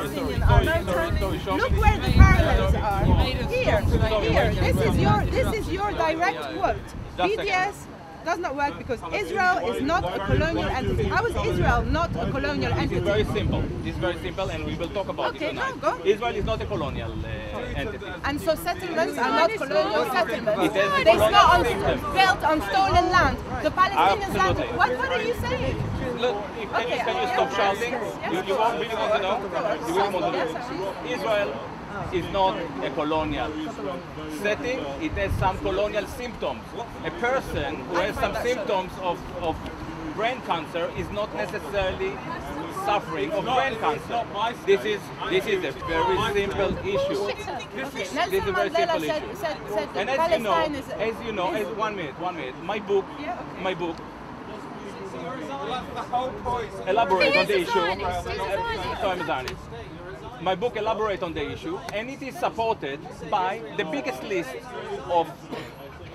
Palestinians are. Look where the parallels are. Here. This is your direct quote. BDS does not work because Israel is not a colonial entity. How is Israel not a colonial entity? It's very simple. It's very simple, and we will talk about it tonight. Go. Israel is not a colonial entity. And so settlements are not colonial settlements. It's not built on stolen land. The Palestinian land. What are you saying? Look, can you stop shouting? You won't really want to know? You really want to know? Israel is not a colonial setting. It has some colonial symptoms. A person who has some symptoms of brain cancer is not necessarily suffering of brain cancer. This is a very simple issue. This is a very simple issue. And as you know, one minute. My book. Elaborate on the issue. My book elaborates on the issue, and it is supported by the biggest list of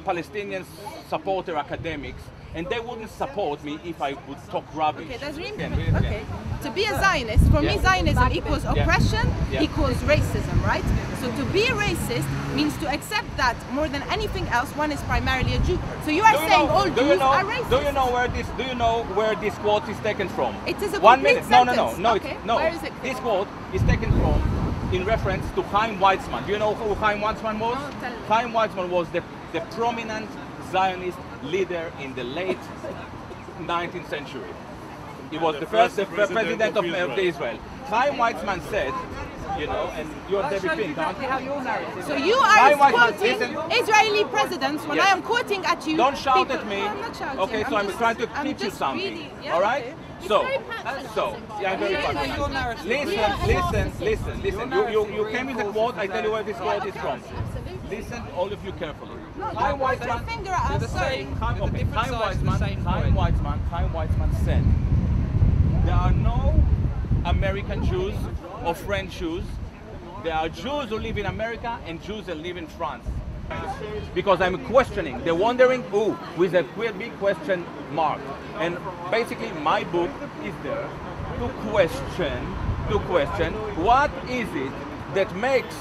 Palestinian supporter academics, and they wouldn't support me if I would talk rubbish. Okay, that's really okay. To be a Zionist, for me, Zionism equals oppression, equals racism, right? So to be a racist means to accept that more than anything else, one is primarily a Jew. So you are saying all Jews are racist. Do you know where this quote is taken from? It is a 1 minute. Sentence. No. Where is it? This quote is taken from in reference to Chaim Weizmann. Do you know who Chaim Weizmann was? No, tell me. Chaim Weizmann was the prominent Zionist leader in the late 19th century. He was the first president of Israel. Chaim Weizmann said, and you're David Pink, so you are quoting Israeli presidents when I am quoting at you. Don't shout at me. I'm not shouting. Okay, so I'm trying to teach you something. All right? Okay. I'm very Listen. You came with the quote. I tell you where this quote is from. Listen, all of you carefully. Chaim Weizmann said, there are no American Jews or French Jews. There are Jews who live in America and Jews that live in France. Because I'm questioning, they're wondering who, with a big question mark. And basically my book is there to question what is it that makes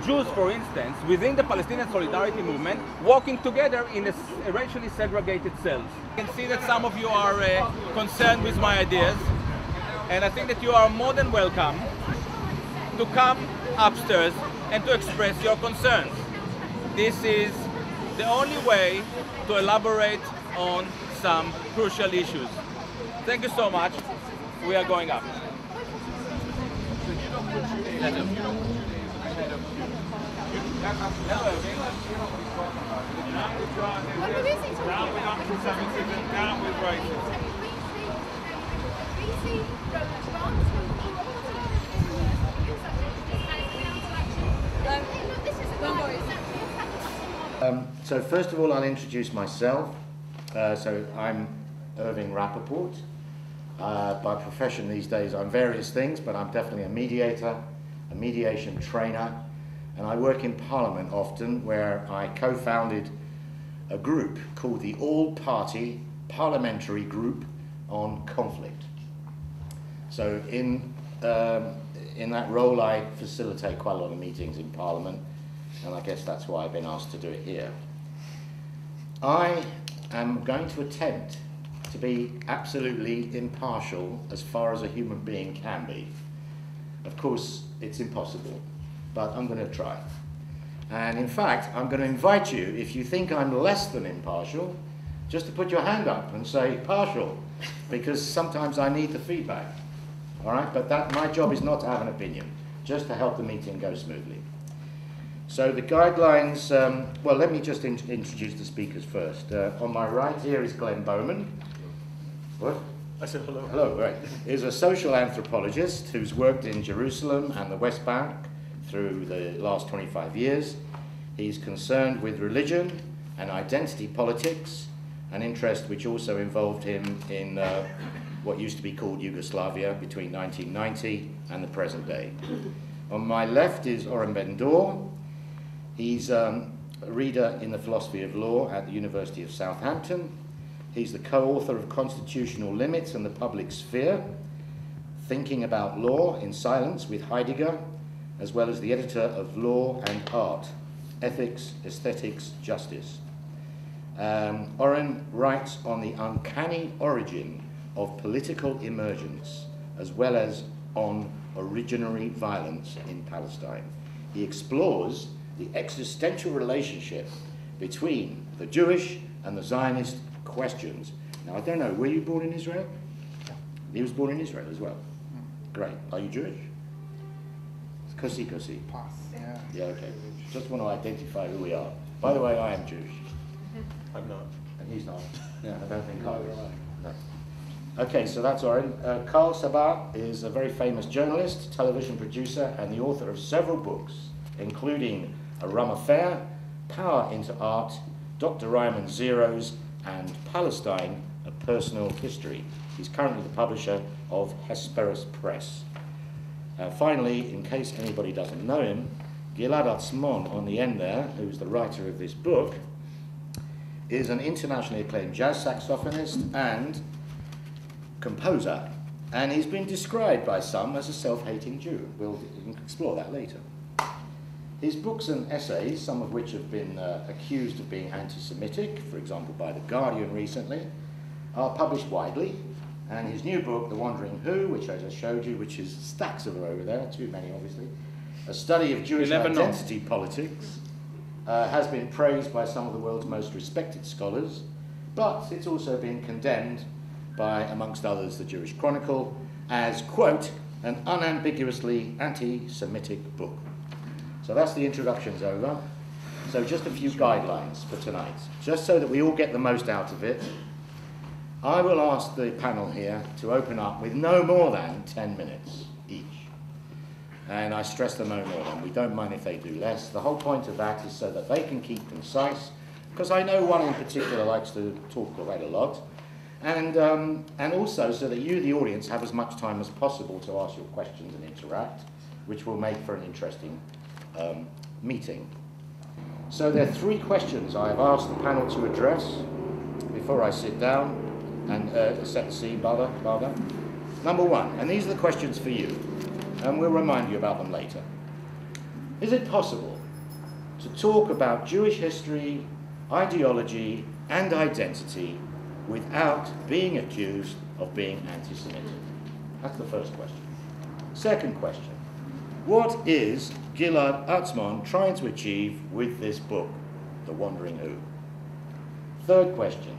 Jews, for instance, within the Palestinian Solidarity Movement, working together in a racially segregated cells. You can see that some of you are concerned with my ideas, and I think that you are more than welcome to come upstairs and to express your concerns. This is the only way to elaborate on some crucial issues. Thank you so much. We are going up. Hello, Irving. Down with anti-Semitism, down with racism. So first of all, I'll introduce myself. So I'm Irving Rappaport. By profession these days, I'm various things, but I'm definitely a mediator, a mediation trainer, and I work in Parliament often, where I co-founded a group called the All-Party Parliamentary Group on Conflict. So in that role, I facilitate quite a lot of meetings in Parliament, and I guess that's why I've been asked to do it here. I am going to attempt to be absolutely impartial as far as a human being can be. Of course, it's impossible, but I'm going to try. And in fact, I'm going to invite you, if you think I'm less than impartial, just to put your hand up and say partial, because sometimes I need the feedback. All right, but my job is not to have an opinion, just to help the meeting go smoothly. So the guidelines, well, let me just introduce the speakers first. On my right here is Glen Bowman. What? I said hello. Hello, right. He's a social anthropologist who's worked in Jerusalem and the West Bank through the last 25 years. He's concerned with religion and identity politics, an interest which also involved him in what used to be called Yugoslavia between 1990 and the present day. On my left is Oren Ben-Dor. He's a reader in the philosophy of law at the University of Southampton. He's the co-author of Constitutional Limits and the Public Sphere, Thinking About Law in Silence with Heidegger, as well as the editor of Law and Art, Ethics, Aesthetics, Justice. Oren writes on the uncanny origin of political emergence, as well as on originary violence in Palestine. He explores the existential relationship between the Jewish and the Zionist questions. Now, I don't know, were you born in Israel? He was born in Israel as well. Great. Are you Jewish? Kosi. Pass. Yeah. Yeah, okay. Just want to identify who we are. By the way, I am Jewish. I'm not. And he's not. Yeah, I don't think Karl is. No. Okay, so that's Oren. Karl Sabbagh is a very famous journalist, television producer, and the author of several books, including A Rum Affair, Power into Art, Dr. Ryman's Zeros, and Palestine, A Personal History. He's currently the publisher of Hesperus Press. Finally, in case anybody doesn't know him, Gilad Atzmon on the end there, who's the writer of this book, is an internationally acclaimed jazz saxophonist and composer, and he's been described by some as a self-hating Jew. We'll explore that later. His books and essays, some of which have been accused of being anti-Semitic, for example by The Guardian recently, are published widely, and his new book, The Wandering Who, which I just showed you, which is stacks of them over there, too many obviously, a study of Jewish identity politics, has been praised by some of the world's most respected scholars, but it's also been condemned by, amongst others, the Jewish Chronicle, as, quote, an unambiguously anti-Semitic book. So that's the introductions over. So just a few guidelines for tonight, just so that we all get the most out of it. I will ask the panel here to open up with no more than 10 minutes each. And I stress the no more than. We don't mind if they do less. The whole point of that is so that they can keep concise, because I know one in particular likes to talk quite a lot. And also so that you, the audience, have as much time as possible to ask your questions and interact, which will make for an interesting meeting. So there are 3 questions I have asked the panel to address before I sit down and set the scene, Bada. Number 1, and these are the questions for you, and we'll remind you about them later. Is it possible to talk about Jewish history, ideology, and identity without being accused of being anti-Semitic? That's the first question. Second question, what is Gilad Atzmon trying to achieve with this book, The Wandering Who? Third question,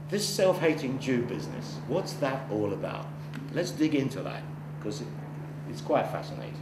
this self-hating Jew business, what's that all about? Let's dig into that, because it's quite fascinating.